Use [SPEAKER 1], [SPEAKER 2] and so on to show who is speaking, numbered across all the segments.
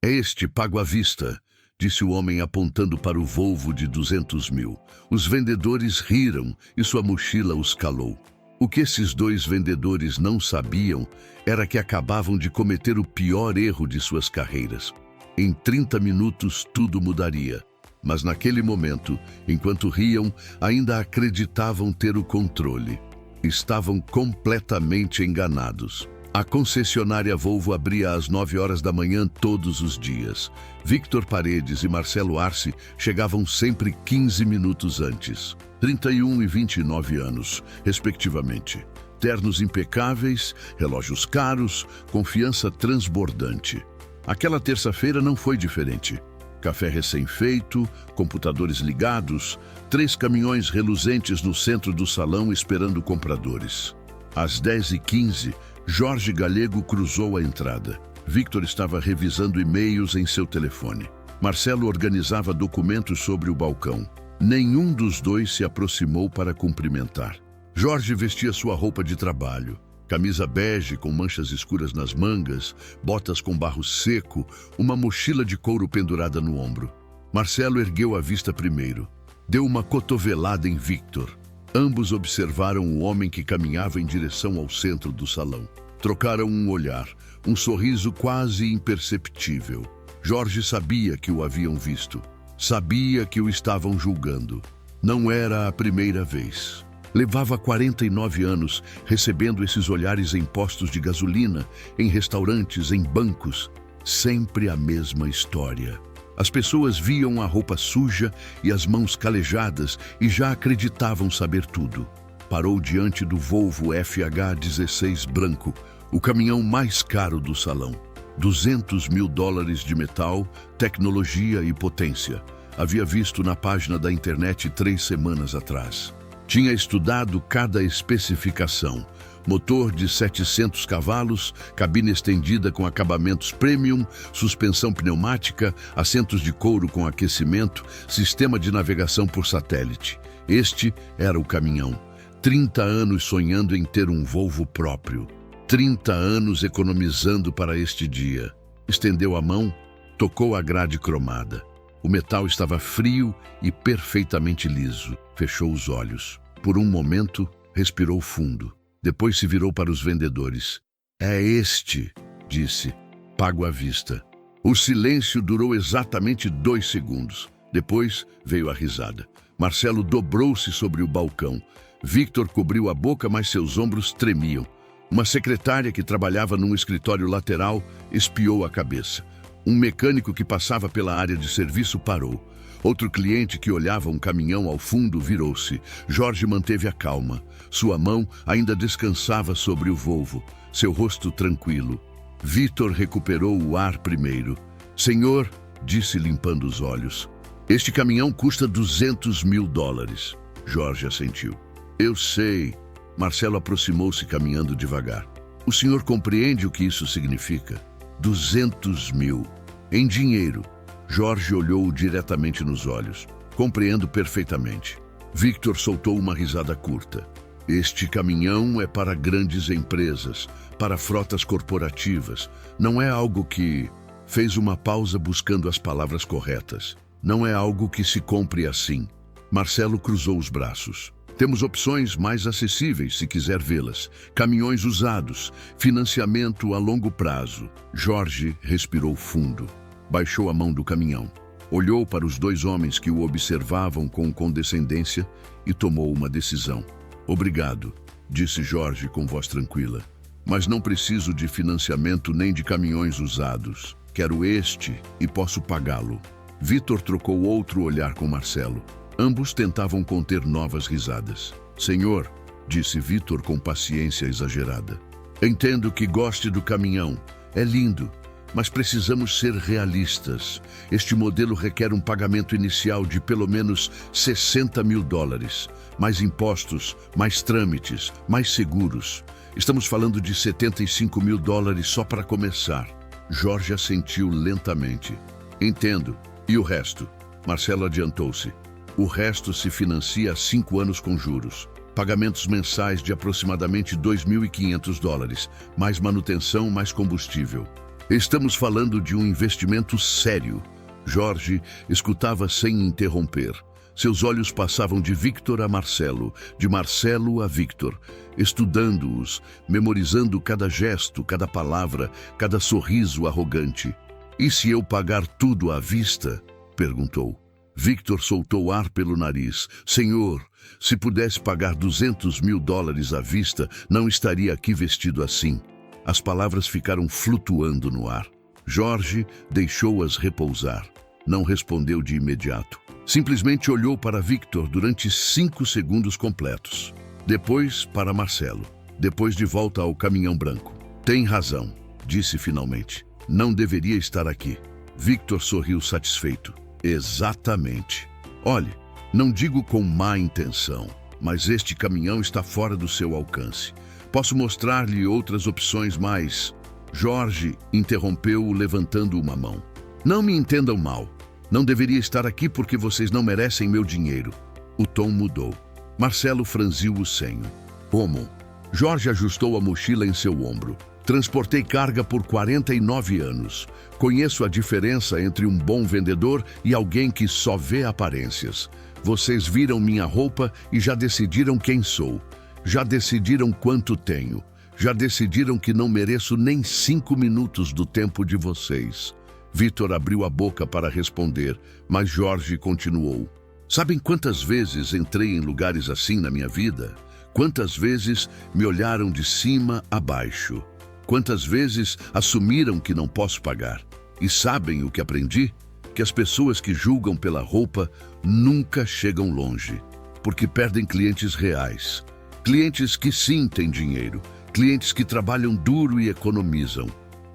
[SPEAKER 1] É este, pago à vista, disse o homem apontando para o Volvo de 200 mil. Os vendedores riram e sua mochila os calou. O que esses dois vendedores não sabiam era que acabavam de cometer o pior erro de suas carreiras. Em 30 minutos tudo mudaria. Mas naquele momento, enquanto riam, ainda acreditavam ter o controle. Estavam completamente enganados. A concessionária Volvo abria às 9 horas da manhã todos os dias. Victor Paredes e Marcelo Arce chegavam sempre 15 minutos antes. 31 e 29 anos, respectivamente. Ternos impecáveis, relógios caros, confiança transbordante. Aquela terça-feira não foi diferente. Café recém-feito, computadores ligados, 3 caminhões reluzentes no centro do salão esperando compradores. Às 10h15, Jorge Galego cruzou a entrada. Victor estava revisando e-mails em seu telefone. Marcelo organizava documentos sobre o balcão. Nenhum dos dois se aproximou para cumprimentar. Jorge vestia sua roupa de trabalho. Camisa bege com manchas escuras nas mangas, botas com barro seco, uma mochila de couro pendurada no ombro. Marcelo ergueu a vista primeiro. Deu uma cotovelada em Victor. Ambos observaram o homem que caminhava em direção ao centro do salão. Trocaram um olhar, um sorriso quase imperceptível. Jorge sabia que o haviam visto. Sabia que o estavam julgando. Não era a primeira vez. Levava 49 anos recebendo esses olhares em postos de gasolina, em restaurantes, em bancos. Sempre a mesma história. As pessoas viam a roupa suja e as mãos calejadas e já acreditavam saber tudo. Parou diante do Volvo FH16 branco, o caminhão mais caro do salão. 200 mil dólares de metal, tecnologia e potência. Havia visto na página da internet 3 semanas atrás. Tinha estudado cada especificação. Motor de 700 cavalos, cabine estendida com acabamentos premium, suspensão pneumática, assentos de couro com aquecimento, sistema de navegação por satélite. Este era o caminhão. 30 anos sonhando em ter um Volvo próprio. 30 anos economizando para este dia. Estendeu a mão, tocou a grade cromada. O metal estava frio e perfeitamente liso. Fechou os olhos. Por um momento, respirou fundo. Depois se virou para os vendedores. É este, disse, pago à vista. O silêncio durou exatamente 2 segundos. Depois veio a risada. Marcelo dobrou-se sobre o balcão. Victor cobriu a boca, mas seus ombros tremiam. Uma secretária que trabalhava num escritório lateral espiou a cabeça. Um mecânico que passava pela área de serviço parou. Outro cliente que olhava um caminhão ao fundo virou-se. Jorge manteve a calma. Sua mão ainda descansava sobre o Volvo, seu rosto tranquilo. Victor recuperou o ar primeiro. Senhor, disse limpando os olhos, este caminhão custa 200 mil dólares. Jorge assentiu. Eu sei. Marcelo aproximou-se caminhando devagar. O senhor compreende o que isso significa? 200 mil. Em dinheiro. Jorge olhou-o diretamente nos olhos. Compreendo perfeitamente. Victor soltou uma risada curta. Este caminhão é para grandes empresas, para frotas corporativas. Não é algo que... Fez uma pausa buscando as palavras corretas. Não é algo que se compre assim. Marcelo cruzou os braços. Temos opções mais acessíveis, se quiser vê-las. Caminhões usados, financiamento a longo prazo. Jorge respirou fundo. Baixou a mão do caminhão. Olhou para os 2 homens que o observavam com condescendência e tomou uma decisão. Obrigado, disse Jorge com voz tranquila. Mas não preciso de financiamento nem de caminhões usados. Quero este e posso pagá-lo. Victor trocou outro olhar com Marcelo. Ambos tentavam conter novas risadas. Senhor, disse Victor com paciência exagerada. Entendo que goste do caminhão. É lindo. Mas precisamos ser realistas. Este modelo requer um pagamento inicial de pelo menos 60 mil dólares. Mais impostos, mais trâmites, mais seguros. Estamos falando de 75 mil dólares só para começar. Jorge assentiu lentamente. Entendo. E o resto? Marcelo adiantou-se. O resto se financia há 5 anos com juros. Pagamentos mensais de aproximadamente 2.500 dólares. Mais manutenção, mais combustível. Estamos falando de um investimento sério. Jorge escutava sem interromper. Seus olhos passavam de Victor a Marcelo, de Marcelo a Victor, estudando-os, memorizando cada gesto, cada palavra, cada sorriso arrogante. "E se eu pagar tudo à vista?" perguntou. Victor soltou ar pelo nariz. "Senhor, se pudesse pagar $200.000 à vista, não estaria aqui vestido assim." As palavras ficaram flutuando no ar. Jorge deixou-as repousar. Não respondeu de imediato. Simplesmente olhou para Victor durante 5 segundos completos. Depois para Marcelo. Depois de volta ao caminhão branco. "Tem razão", disse finalmente. "Não deveria estar aqui." Victor sorriu satisfeito. "Exatamente. Olhe, não digo com má intenção, mas este caminhão está fora do seu alcance. Posso mostrar-lhe outras opções, mas..." Jorge interrompeu-o levantando uma mão. "Não me entendam mal. Não deveria estar aqui porque vocês não merecem meu dinheiro." O tom mudou. Marcelo franziu o senho. "Como?" Jorge ajustou a mochila em seu ombro. "Transportei carga por 49 anos. Conheço a diferença entre um bom vendedor e alguém que só vê aparências. Vocês viram minha roupa e já decidiram quem sou. Já decidiram quanto tenho. Já decidiram que não mereço nem 5 minutos do tempo de vocês." Victor abriu a boca para responder, mas Jorge continuou. "Sabem quantas vezes entrei em lugares assim na minha vida? Quantas vezes me olharam de cima a baixo? Quantas vezes assumiram que não posso pagar? E sabem o que aprendi? Que as pessoas que julgam pela roupa nunca chegam longe, porque perdem clientes reais. Clientes que sim têm dinheiro, clientes que trabalham duro e economizam."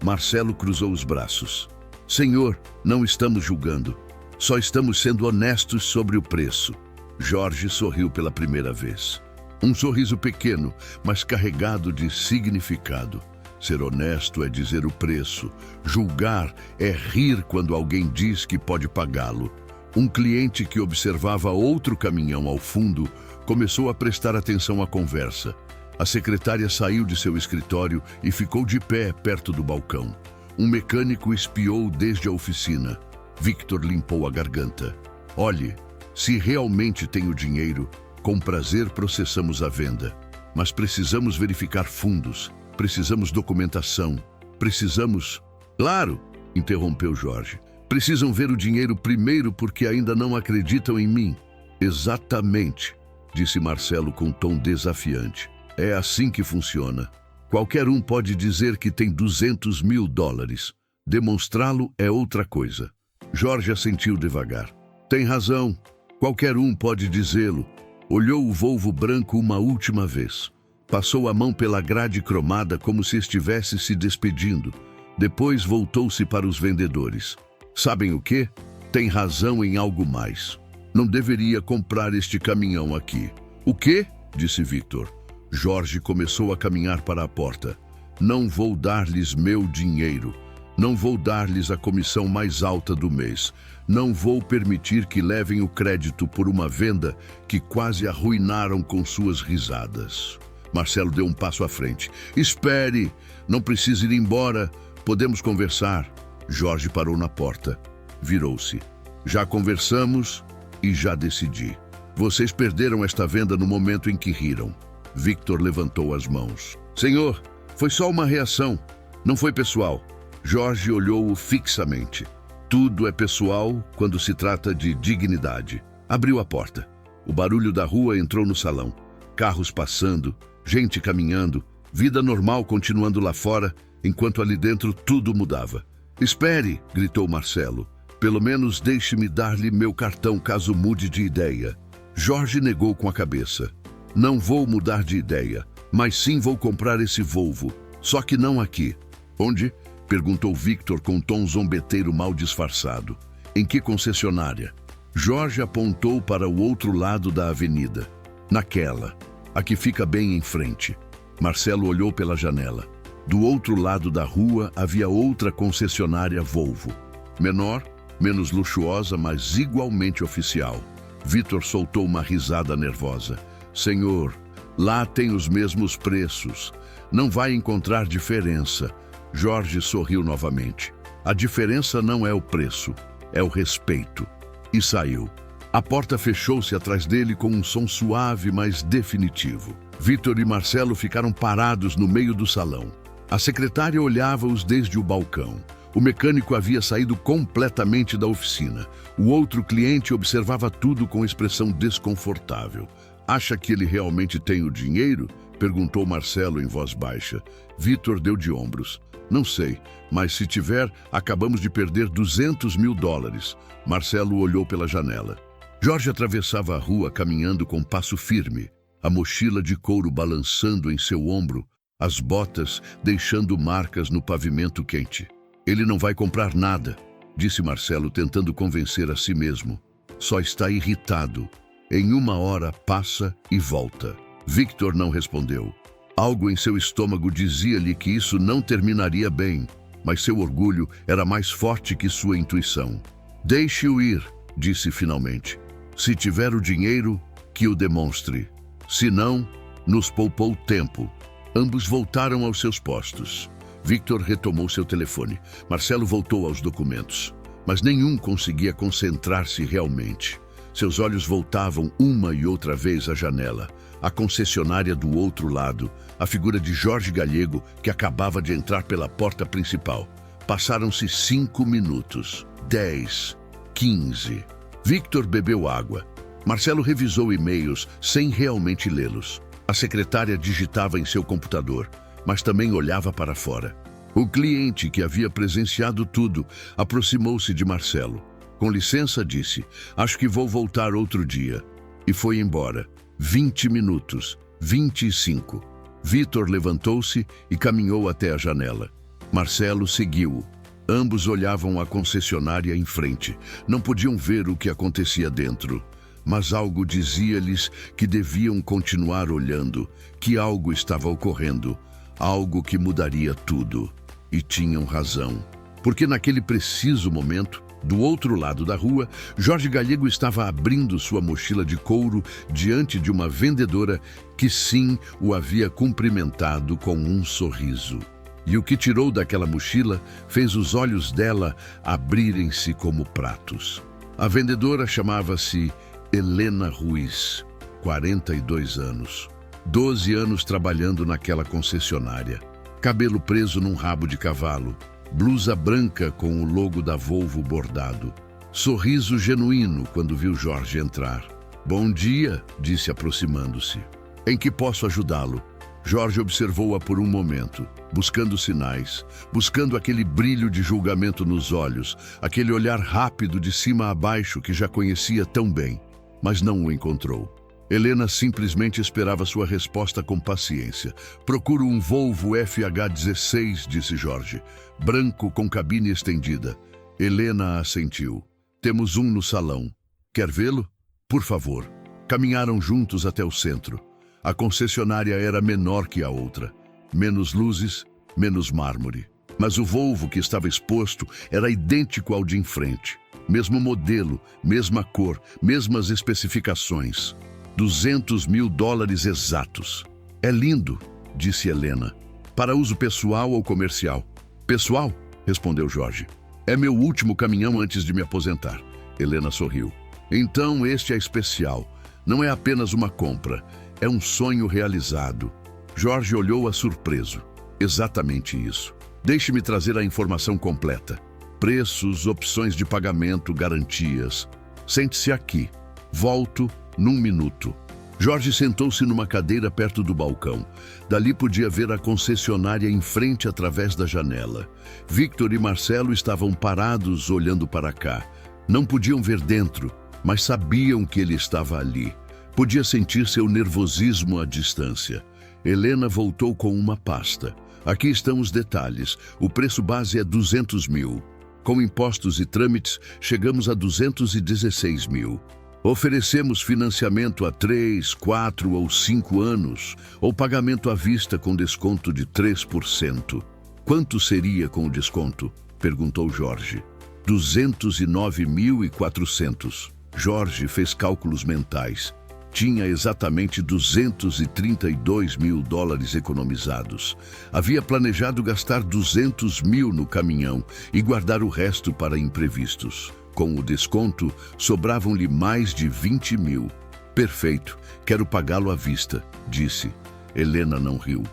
[SPEAKER 1] Marcelo cruzou os braços. "Senhor, não estamos julgando. Só estamos sendo honestos sobre o preço." Jorge sorriu pela primeira vez. Um sorriso pequeno, mas carregado de significado. Ser honesto é dizer o preço. Julgar é rir quando alguém diz que pode pagá-lo. Um cliente que observava outro caminhão ao fundo começou a prestar atenção à conversa. A secretária saiu de seu escritório e ficou de pé perto do balcão. Um mecânico espiou desde a oficina. Victor limpou a garganta. "Olhe, se realmente tenho dinheiro, com prazer processamos a venda. Mas precisamos verificar fundos, precisamos documentação, precisamos..." "Claro", interrompeu Jorge. "Precisam ver o dinheiro primeiro porque ainda não acreditam em mim." "Exatamente", disse Marcelo com tom desafiante. "É assim que funciona. Qualquer um pode dizer que tem $200.000. Demonstrá-lo é outra coisa." Jorge assentiu devagar. "Tem razão. Qualquer um pode dizê-lo." Olhou o Volvo branco uma última vez. Passou a mão pela grade cromada como se estivesse se despedindo. Depois voltou-se para os vendedores. "Sabem o quê? Tem razão em algo mais. Não deveria comprar este caminhão aqui." "O quê?" disse Victor. Jorge começou a caminhar para a porta. "Não vou dar-lhes meu dinheiro. Não vou dar-lhes a comissão mais alta do mês. Não vou permitir que levem o crédito por uma venda que quase arruinaram com suas risadas." Marcelo deu um passo à frente. "Espere! Não precisa ir embora. Podemos conversar." Jorge parou na porta. Virou-se. "Já conversamos e já decidi. Vocês perderam esta venda no momento em que riram." Victor levantou as mãos. "Senhor, foi só uma reação. Não foi pessoal." Jorge olhou-o fixamente. Tudo é pessoal quando se trata de dignidade. Abriu a porta. O barulho da rua entrou no salão. Carros passando, gente caminhando, vida normal continuando lá fora, enquanto ali dentro tudo mudava. "Espere", gritou Marcelo. "Pelo menos deixe-me dar-lhe meu cartão caso mude de ideia." Jorge negou com a cabeça. "Não vou mudar de ideia, mas sim vou comprar esse Volvo. Só que não aqui." "Onde?" perguntou Victor com um tom zombeteiro mal disfarçado. "Em que concessionária?" Jorge apontou para o outro lado da avenida. "Naquela, a que fica bem em frente." Marcelo olhou pela janela. Do outro lado da rua havia outra concessionária Volvo. Menor, menos luxuosa, mas igualmente oficial. Victor soltou uma risada nervosa. "Senhor, lá tem os mesmos preços. Não vai encontrar diferença. Jorge sorriu novamente. A diferença não é o preço, é o respeito. E saiu. A porta fechou-se atrás dele com um som suave, mas definitivo. Victor e Marcelo ficaram parados no meio do salão. A secretária olhava-os desde o balcão. O mecânico havia saído completamente da oficina. O outro cliente observava tudo com expressão desconfortável. "Acha que ele realmente tem o dinheiro?" perguntou Marcelo em voz baixa. Victor deu de ombros. "Não sei, mas se tiver, acabamos de perder $200.000. Marcelo olhou pela janela. Jorge atravessava a rua caminhando com passo firme, a mochila de couro balançando em seu ombro, as botas deixando marcas no pavimento quente. "Ele não vai comprar nada", disse Marcelo, tentando convencer a si mesmo. "Só está irritado. Em 1 hora passa e volta." Victor não respondeu. Algo em seu estômago dizia-lhe que isso não terminaria bem, mas seu orgulho era mais forte que sua intuição. "Deixe-o ir", disse finalmente. "Se tiver o dinheiro, que o demonstre. Se não, nos poupou tempo." Ambos voltaram aos seus postos. Victor retomou seu telefone. Marcelo voltou aos documentos. Mas nenhum conseguia concentrar-se realmente. Seus olhos voltavam uma e outra vez à janela. A concessionária do outro lado, a figura de Jorge Galego, que acabava de entrar pela porta principal. Passaram-se 5 minutos, 10, 15. Victor bebeu água. Marcelo revisou e-mails sem realmente lê-los. A secretária digitava em seu computador, mas também olhava para fora. O cliente, que havia presenciado tudo, aproximou-se de Marcelo. "Com licença", disse, "acho que vou voltar outro dia." E foi embora. 20 minutos, 25. Victor levantou-se e caminhou até a janela. Marcelo seguiu-o. Ambos olhavam a concessionária em frente. Não podiam ver o que acontecia dentro. Mas algo dizia-lhes que deviam continuar olhando, que algo estava ocorrendo, algo que mudaria tudo. E tinham razão. Porque naquele preciso momento, do outro lado da rua, Jorge Galego estava abrindo sua mochila de couro diante de uma vendedora que sim o havia cumprimentado com um sorriso. E o que tirou daquela mochila fez os olhos dela abrirem-se como pratos. A vendedora chamava-se Helena Ruiz, 42 anos. 12 anos trabalhando naquela concessionária. Cabelo preso num rabo de cavalo. Blusa branca com o logo da Volvo bordado. Sorriso genuíno quando viu Jorge entrar. "Bom dia", disse aproximando-se. "Em que posso ajudá-lo?" Jorge observou-a por um momento, buscando sinais, buscando aquele brilho de julgamento nos olhos, aquele olhar rápido de cima a baixo que já conhecia tão bem, mas não o encontrou. Helena simplesmente esperava sua resposta com paciência. "Procuro um Volvo FH16", disse Jorge, branco com cabine estendida. Helena assentiu. "Temos um no salão. Quer vê-lo? Por favor." Caminharam juntos até o centro. A concessionária era menor que a outra. Menos luzes, menos mármore. Mas o Volvo que estava exposto era idêntico ao de em frente. Mesmo modelo, mesma cor, mesmas especificações. $200.000 exatos. "É lindo", disse Helena. "Para uso pessoal ou comercial?" "Pessoal", respondeu Jorge. "É meu último caminhão antes de me aposentar." Helena sorriu. "Então este é especial. Não é apenas uma compra. É um sonho realizado." Jorge olhou-a surpreso. "Exatamente isso. Deixe-me trazer a informação completa. Preços, opções de pagamento, garantias. Sente-se aqui. Volto num minuto." Jorge sentou-se numa cadeira perto do balcão. Dali podia ver a concessionária em frente através da janela. Victor e Marcelo estavam parados olhando para cá. Não podiam ver dentro, mas sabiam que ele estava ali. Podia sentir seu nervosismo à distância. Helena voltou com uma pasta. "Aqui estão os detalhes. O preço base é 200 mil. Com impostos e trâmites, chegamos a 216 mil. Oferecemos financiamento a 3, 4 ou 5 anos, ou pagamento à vista com desconto de 3%. "Quanto seria com o desconto?" perguntou Jorge. 209.400. Jorge fez cálculos mentais. Tinha exatamente 232 mil dólares economizados. Havia planejado gastar 200 mil no caminhão e guardar o resto para imprevistos. Com o desconto, sobravam-lhe mais de 20 mil. Perfeito, quero pagá-lo à vista, disse. Helena não riu.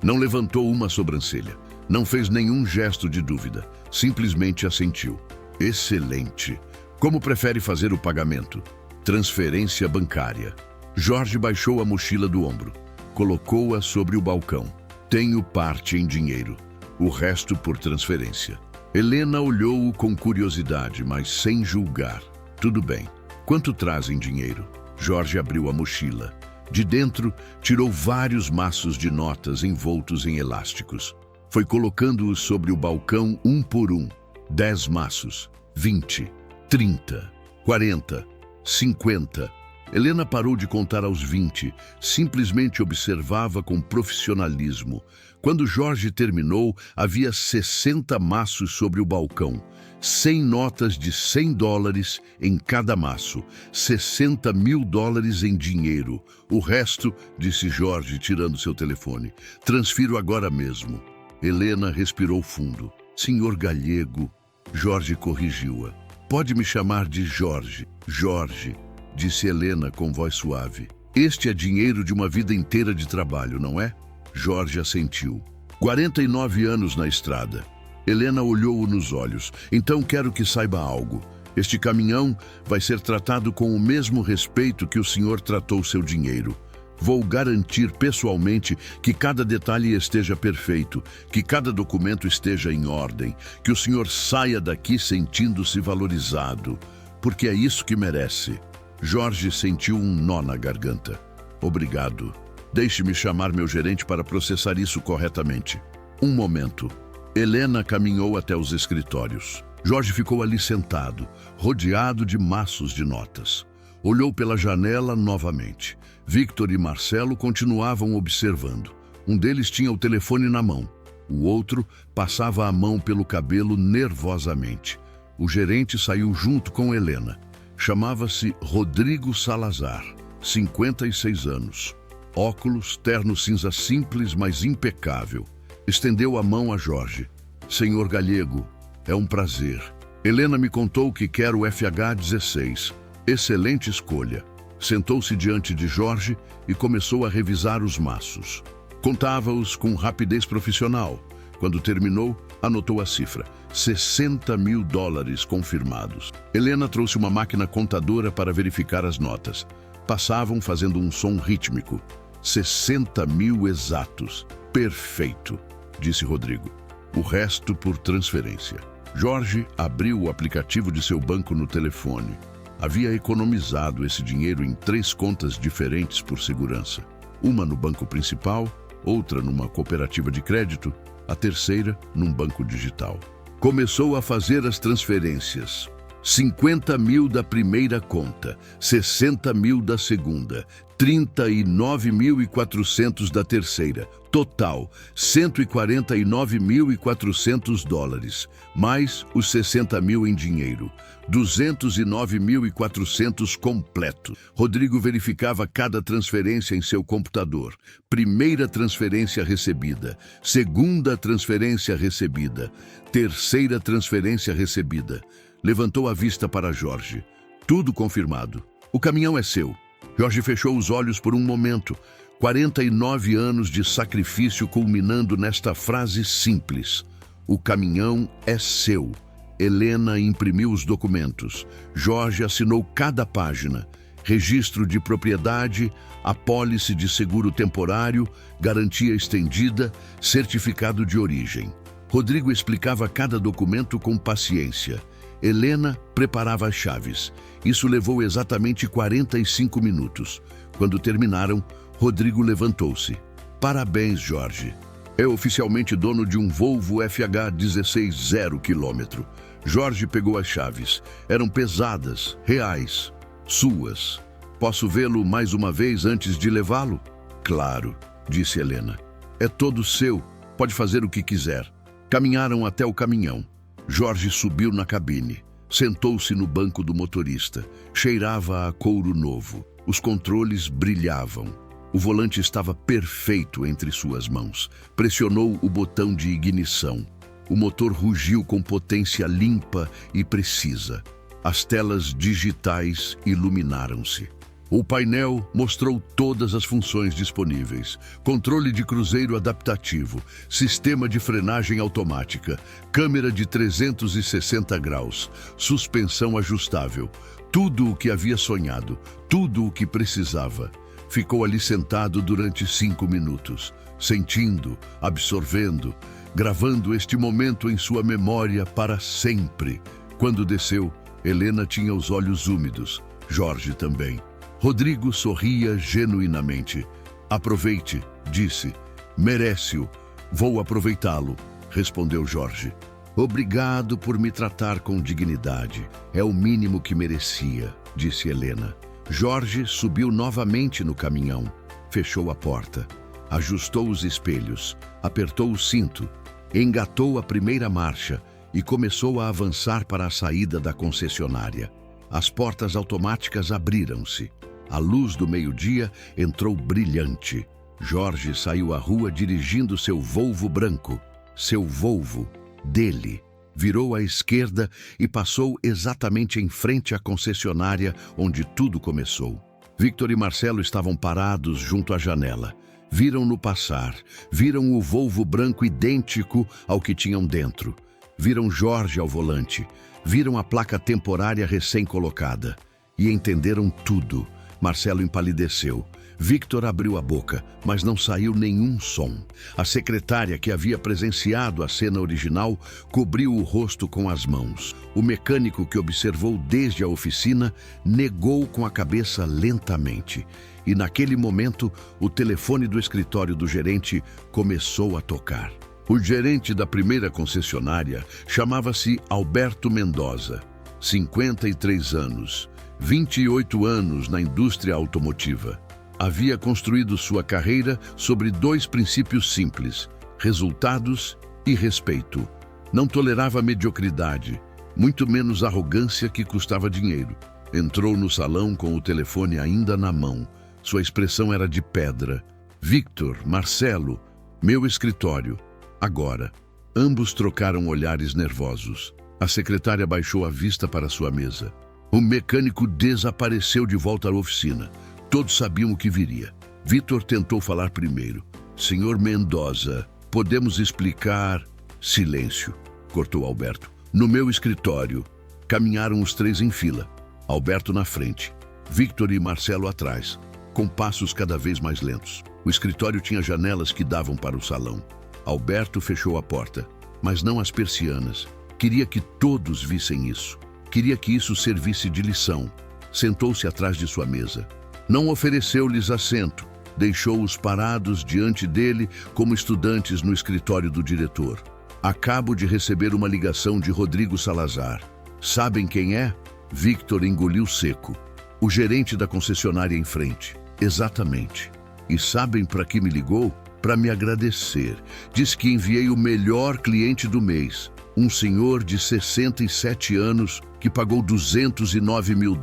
[SPEAKER 1] Não levantou uma sobrancelha. Não fez nenhum gesto de dúvida. Simplesmente assentiu. Excelente. Como prefere fazer o pagamento? Transferência bancária. Jorge baixou a mochila do ombro. Colocou-a sobre o balcão. Tenho parte em dinheiro. O resto por transferência. Helena olhou-o com curiosidade, mas sem julgar. Tudo bem. Quanto traz em dinheiro? Jorge abriu a mochila. De dentro, tirou vários maços de notas envoltos em elásticos. Foi colocando-os sobre o balcão um por um. 10 maços, 20, 30, 40, 50. Helena parou de contar aos 20, simplesmente observava com profissionalismo. Quando Jorge terminou, havia 60 maços sobre o balcão. 100 notas de 100 dólares em cada maço. 60 mil dólares em dinheiro. O resto, disse Jorge, tirando seu telefone. Transfiro agora mesmo. Helena respirou fundo. Senhor Galego. Jorge corrigiu-a. Pode me chamar de Jorge. Jorge, disse Helena com voz suave. Este é dinheiro de uma vida inteira de trabalho, não é? Jorge assentiu. 49 anos na estrada. Helena olhou-o nos olhos. Então quero que saiba algo. Este caminhão vai ser tratado com o mesmo respeito que o senhor tratou seu dinheiro. Vou garantir pessoalmente que cada detalhe esteja perfeito, que cada documento esteja em ordem, que o senhor saia daqui sentindo-se valorizado, porque é isso que merece. Jorge sentiu um nó na garganta. Obrigado. Deixe-me chamar meu gerente para processar isso corretamente. Um momento. Helena caminhou até os escritórios. Jorge ficou ali sentado, rodeado de maços de notas. Olhou pela janela novamente. Victor e Marcelo continuavam observando. Um deles tinha o telefone na mão. O outro passava a mão pelo cabelo nervosamente. O gerente saiu junto com Helena. Chamava-se Rodrigo Salazar, 56 anos. Óculos, terno cinza simples, mas impecável. Estendeu a mão a Jorge. Senhor Galego, é um prazer. Helena me contou que quer o FH-16. Excelente escolha. Sentou-se diante de Jorge e começou a revisar os maços. Contava-os com rapidez profissional. Quando terminou, anotou a cifra. 60 mil dólares confirmados. Helena trouxe uma máquina contadora para verificar as notas. Passavam fazendo um som rítmico. 60 mil exatos. Perfeito, disse Rodrigo. O resto por transferência. Jorge abriu o aplicativo de seu banco no telefone. Havia economizado esse dinheiro em 3 contas diferentes por segurança. Uma no banco principal, outra numa cooperativa de crédito, a terceira num banco digital. Começou a fazer as transferências. 50 mil da primeira conta, 60 mil da segunda, 39.400 da terceira. Total, 149.400 dólares, mais os 60 mil em dinheiro. 209.400 completo. Rodrigo verificava cada transferência em seu computador. Primeira transferência recebida. Segunda transferência recebida. Terceira transferência recebida. Levantou a vista para Jorge. Tudo confirmado. O caminhão é seu. Jorge fechou os olhos por um momento. 49 anos de sacrifício culminando nesta frase simples. O caminhão é seu. Helena imprimiu os documentos. Jorge assinou cada página. Registro de propriedade, apólice de seguro temporário, garantia estendida, certificado de origem. Rodrigo explicava cada documento com paciência. Helena preparava as chaves. Isso levou exatamente 45 minutos. Quando terminaram, Rodrigo levantou-se. Parabéns, Jorge. É oficialmente dono de um Volvo FH-16 0 km. Jorge pegou as chaves. Eram pesadas, reais, suas. Posso vê-lo mais uma vez antes de levá-lo? Claro, disse Helena. É todo seu. Pode fazer o que quiser. Caminharam até o caminhão. Jorge subiu na cabine. Sentou-se no banco do motorista. Cheirava a couro novo. Os controles brilhavam. O volante estava perfeito entre suas mãos. Pressionou o botão de ignição. O motor rugiu com potência limpa e precisa. As telas digitais iluminaram-se. O painel mostrou todas as funções disponíveis: controle de cruzeiro adaptativo, sistema de frenagem automática, câmera de 360 graus, suspensão ajustável. Tudo o que havia sonhado, tudo o que precisava. Ficou ali sentado durante 5 minutos, sentindo, absorvendo, gravando este momento em sua memória para sempre. Quando desceu, Helena tinha os olhos úmidos, Jorge também. Rodrigo sorria genuinamente. Aproveite, disse. Merece-o. Vou aproveitá-lo, respondeu Jorge. Obrigado por me tratar com dignidade. É o mínimo que merecia, disse Helena. Jorge subiu novamente no caminhão, fechou a porta, ajustou os espelhos, apertou o cinto, engatou a primeira marcha e começou a avançar para a saída da concessionária. As portas automáticas abriram-se. A luz do meio-dia entrou brilhante. Jorge saiu à rua dirigindo seu Volvo branco, seu Volvo dele. Virou à esquerda e passou exatamente em frente à concessionária onde tudo começou. Victor e Marcelo estavam parados junto à janela. Viram-no passar, viram o Volvo branco idêntico ao que tinham dentro. Viram Jorge ao volante, viram a placa temporária recém-colocada e entenderam tudo. Marcelo empalideceu. Victor abriu a boca, mas não saiu nenhum som. A secretária, que havia presenciado a cena original, cobriu o rosto com as mãos. O mecânico, que observou desde a oficina, negou com a cabeça lentamente. E naquele momento, o telefone do escritório do gerente começou a tocar. O gerente da primeira concessionária chamava-se Alberto Mendoza, 53 anos, 28 anos na indústria automotiva. Havia construído sua carreira sobre 2 princípios simples: resultados e respeito. Não tolerava mediocridade, muito menos arrogância que custava dinheiro. Entrou no salão com o telefone ainda na mão. Sua expressão era de pedra. Victor, Marcelo, meu escritório. Agora. Ambos trocaram olhares nervosos. A secretária baixou a vista para sua mesa. O mecânico desapareceu de volta à oficina. Todos sabiam o que viria. Victor tentou falar primeiro. Senhor Mendoza, podemos explicar... Silêncio, cortou Alberto. No meu escritório. Caminharam os 3 em fila. Alberto na frente. Victor e Marcelo atrás, com passos cada vez mais lentos. O escritório tinha janelas que davam para o salão. Alberto fechou a porta, mas não as persianas. Queria que todos vissem isso. Queria que isso servisse de lição. Sentou-se atrás de sua mesa. Não ofereceu-lhes assento. Deixou-os parados diante dele como estudantes no escritório do diretor. Acabo de receber uma ligação de Rodrigo Salazar. Sabem quem é? Victor engoliu seco. O gerente da concessionária em frente. Exatamente. E sabem para que me ligou? Para me agradecer. Diz que enviei o melhor cliente do mês. Um senhor de 67 anos que pagou $209 mil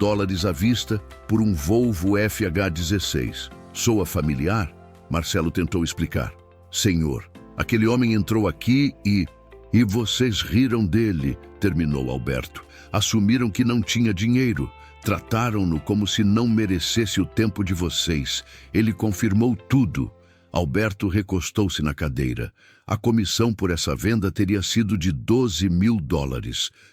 [SPEAKER 1] à vista por um Volvo FH16. Soa familiar? Marcelo tentou explicar. Senhor, aquele homem entrou aqui e vocês riram dele, terminou Alberto. Assumiram que não tinha dinheiro. Trataram-no como se não merecesse o tempo de vocês. Ele confirmou tudo. Alberto recostou-se na cadeira. A comissão por essa venda teria sido de $12 mil,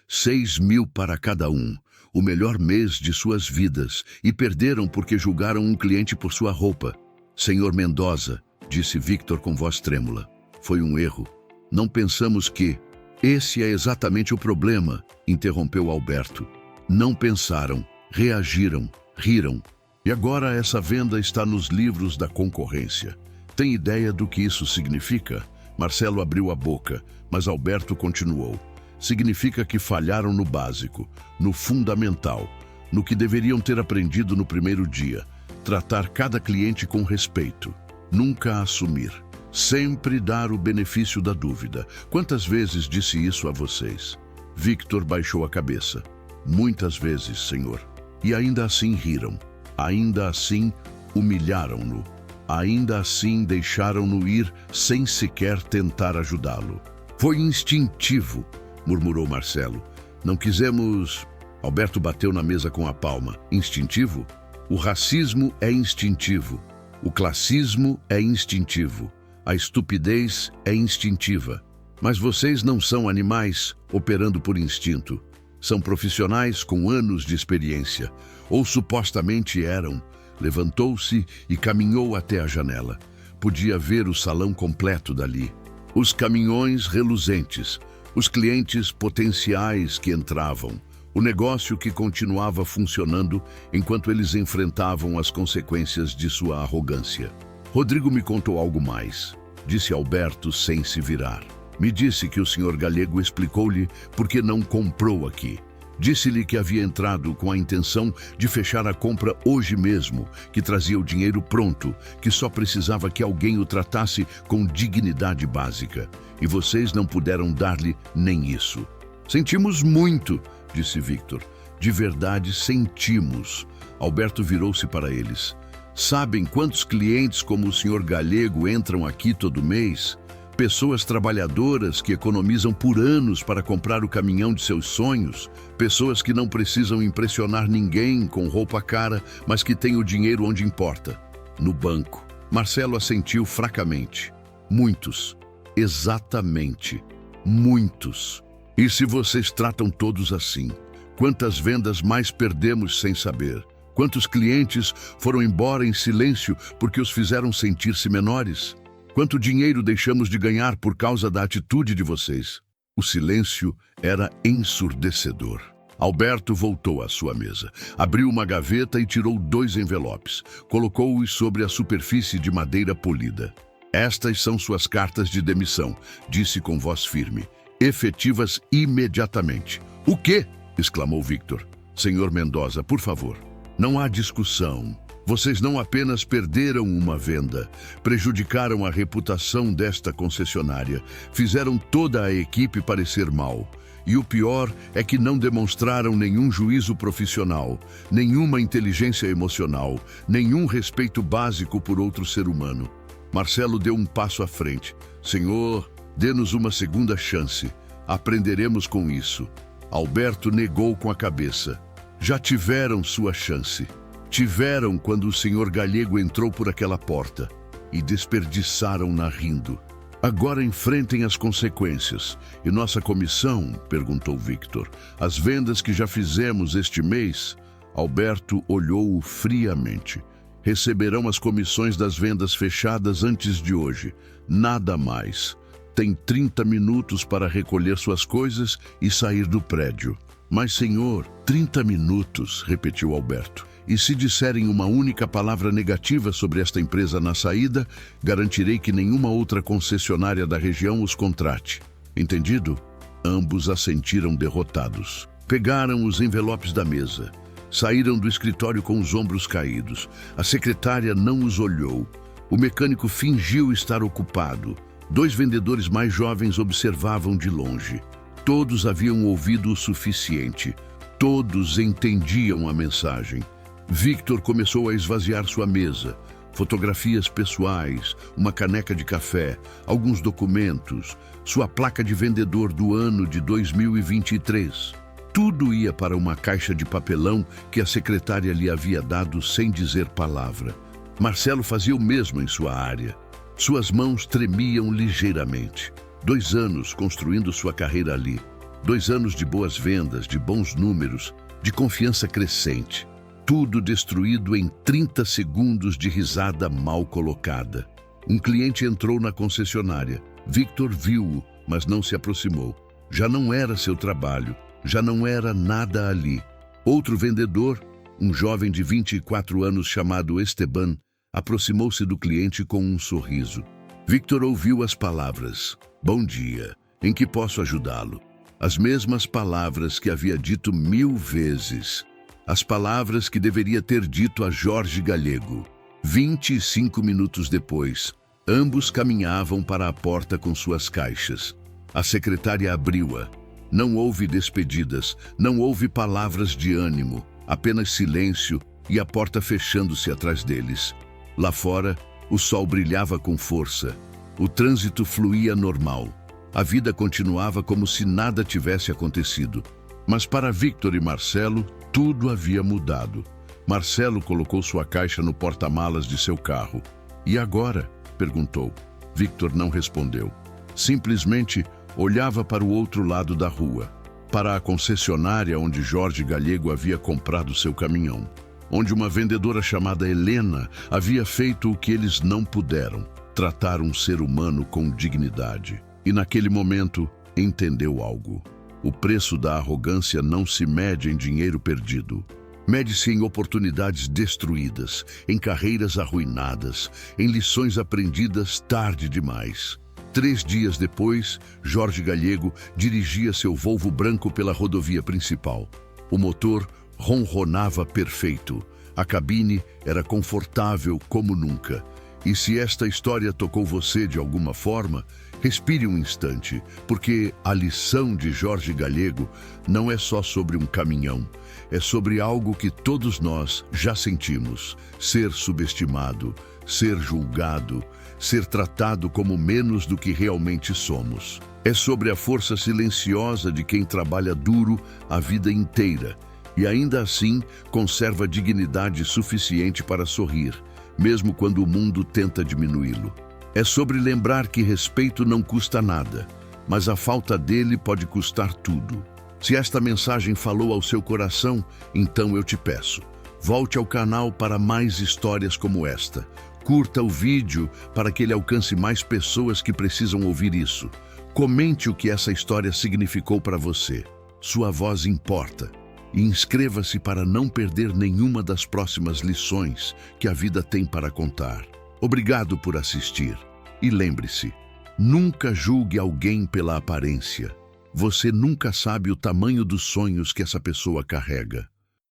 [SPEAKER 1] 6 mil para cada um. O melhor mês de suas vidas, e perderam porque julgaram um cliente por sua roupa. Senhor Mendoza, disse Victor com voz trêmula, foi um erro. Não pensamos que... Esse é exatamente o problema, interrompeu Alberto. Não pensaram, reagiram, riram. E agora essa venda está nos livros da concorrência. Tem ideia do que isso significa? Marcelo abriu a boca, mas Alberto continuou. Significa que falharam no básico, no fundamental, no que deveriam ter aprendido no primeiro dia. Tratar cada cliente com respeito. Nunca assumir. Sempre dar o benefício da dúvida. Quantas vezes disse isso a vocês? Victor baixou a cabeça. Muitas vezes, senhor. E ainda assim riram. Ainda assim, humilharam-no. Ainda assim, deixaram-no ir sem sequer tentar ajudá-lo. Foi instintivo, murmurou Marcelo. Não quisemos... Alberto bateu na mesa com a palma. Instintivo? O racismo é instintivo. O classismo é instintivo. A estupidez é instintiva. Mas vocês não são animais operando por instinto. São profissionais com anos de experiência. Ou supostamente eram. Levantou-se e caminhou até a janela. Podia ver o salão completo dali. Os caminhões reluzentes, os clientes potenciais que entravam, o negócio que continuava funcionando enquanto eles enfrentavam as consequências de sua arrogância. Rodrigo me contou algo mais, disse Alberto sem se virar. Me disse que o senhor Galego explicou-lhe por que não comprou aqui. Disse-lhe que havia entrado com a intenção de fechar a compra hoje mesmo, que trazia o dinheiro pronto, que só precisava que alguém o tratasse com dignidade básica. E vocês não puderam dar-lhe nem isso. Sentimos muito, disse Victor. De verdade, sentimos. Alberto virou-se para eles. Sabem quantos clientes como o senhor Galego entram aqui todo mês? Pessoas trabalhadoras que economizam por anos para comprar o caminhão de seus sonhos, pessoas que não precisam impressionar ninguém com roupa cara, mas que têm o dinheiro onde importa, no banco. Marcelo assentiu fracamente. Muitos, exatamente, muitos. E se vocês tratam todos assim, quantas vendas mais perdemos sem saber? Quantos clientes foram embora em silêncio porque os fizeram sentir-se menores? Quanto dinheiro deixamos de ganhar por causa da atitude de vocês? O silêncio era ensurdecedor. Alberto voltou à sua mesa, abriu uma gaveta e tirou 2 envelopes. Colocou-os sobre a superfície de madeira polida. Estas são suas cartas de demissão, disse com voz firme. Efetivas imediatamente. O quê? Exclamou Victor. Senhor Mendoza, por favor. Não há discussão. Vocês não apenas perderam uma venda, prejudicaram a reputação desta concessionária, fizeram toda a equipe parecer mal. E o pior é que não demonstraram nenhum juízo profissional, nenhuma inteligência emocional, nenhum respeito básico por outro ser humano. Marcelo deu um passo à frente. Senhor, dê-nos uma segunda chance. Aprenderemos com isso. Alberto negou com a cabeça. Já tiveram sua chance. Tiveram quando o senhor Galego entrou por aquela porta e desperdiçaram-na rindo. Agora enfrentem as consequências. E nossa comissão? Perguntou Victor. As vendas que já fizemos este mês? Alberto olhou-o friamente. Receberão as comissões das vendas fechadas antes de hoje. Nada mais. Tem 30 minutos para recolher suas coisas e sair do prédio. Mas, senhor, 30 minutos, repetiu Alberto. E se disserem uma única palavra negativa sobre esta empresa na saída, garantirei que nenhuma outra concessionária da região os contrate. Entendido? Ambos assentiram derrotados. Pegaram os envelopes da mesa. Saíram do escritório com os ombros caídos. A secretária não os olhou. O mecânico fingiu estar ocupado. 2 vendedores mais jovens observavam de longe. Todos haviam ouvido o suficiente. Todos entendiam a mensagem. Victor começou a esvaziar sua mesa. Fotografias pessoais, uma caneca de café, alguns documentos, sua placa de vendedor do ano de 2023. Tudo ia para uma caixa de papelão que a secretária lhe havia dado sem dizer palavra. Marcelo fazia o mesmo em sua área. Suas mãos tremiam ligeiramente. 2 anos construindo sua carreira ali. 2 anos de boas vendas, de bons números, de confiança crescente. Tudo destruído em 30 segundos de risada mal colocada. Um cliente entrou na concessionária. Victor viu-o, mas não se aproximou. Já não era seu trabalho, já não era nada ali. Outro vendedor, um jovem de 24 anos chamado Esteban, aproximou-se do cliente com um sorriso. Victor ouviu as palavras. Bom dia, em que posso ajudá-lo? As mesmas palavras que havia dito 1000 vezes. As palavras que deveria ter dito a Jorge Galego. 25 minutos depois, ambos caminhavam para a porta com suas caixas. A secretária abriu-a. Não houve despedidas, não houve palavras de ânimo, apenas silêncio e a porta fechando-se atrás deles. Lá fora, o sol brilhava com força. O trânsito fluía normal. A vida continuava como se nada tivesse acontecido. Mas para Victor e Marcelo, tudo havia mudado. Marcelo colocou sua caixa no porta-malas de seu carro. "E agora?" perguntou. Victor não respondeu. Simplesmente olhava para o outro lado da rua, para a concessionária onde Jorge Galego havia comprado seu caminhão, onde uma vendedora chamada Helena havia feito o que eles não puderam, tratar um ser humano com dignidade. E naquele momento, entendeu algo. O preço da arrogância não se mede em dinheiro perdido. Mede-se em oportunidades destruídas, em carreiras arruinadas, em lições aprendidas tarde demais. 3 dias depois, Jorge Galego dirigia seu Volvo branco pela rodovia principal. O motor ronronava perfeito. A cabine era confortável como nunca. E se esta história tocou você de alguma forma, respire um instante, porque a lição de Jorge Galego não é só sobre um caminhão, é sobre algo que todos nós já sentimos: ser subestimado, ser julgado, ser tratado como menos do que realmente somos. É sobre a força silenciosa de quem trabalha duro a vida inteira e ainda assim conserva dignidade suficiente para sorrir, mesmo quando o mundo tenta diminuí-lo. É sobre lembrar que respeito não custa nada, mas a falta dele pode custar tudo. Se esta mensagem falou ao seu coração, então eu te peço, volte ao canal para mais histórias como esta. Curta o vídeo para que ele alcance mais pessoas que precisam ouvir isso. Comente o que essa história significou para você. Sua voz importa. E inscreva-se para não perder nenhuma das próximas lições que a vida tem para contar. Obrigado por assistir. E lembre-se, nunca julgue alguém pela aparência. Você nunca sabe o tamanho dos sonhos que essa pessoa carrega.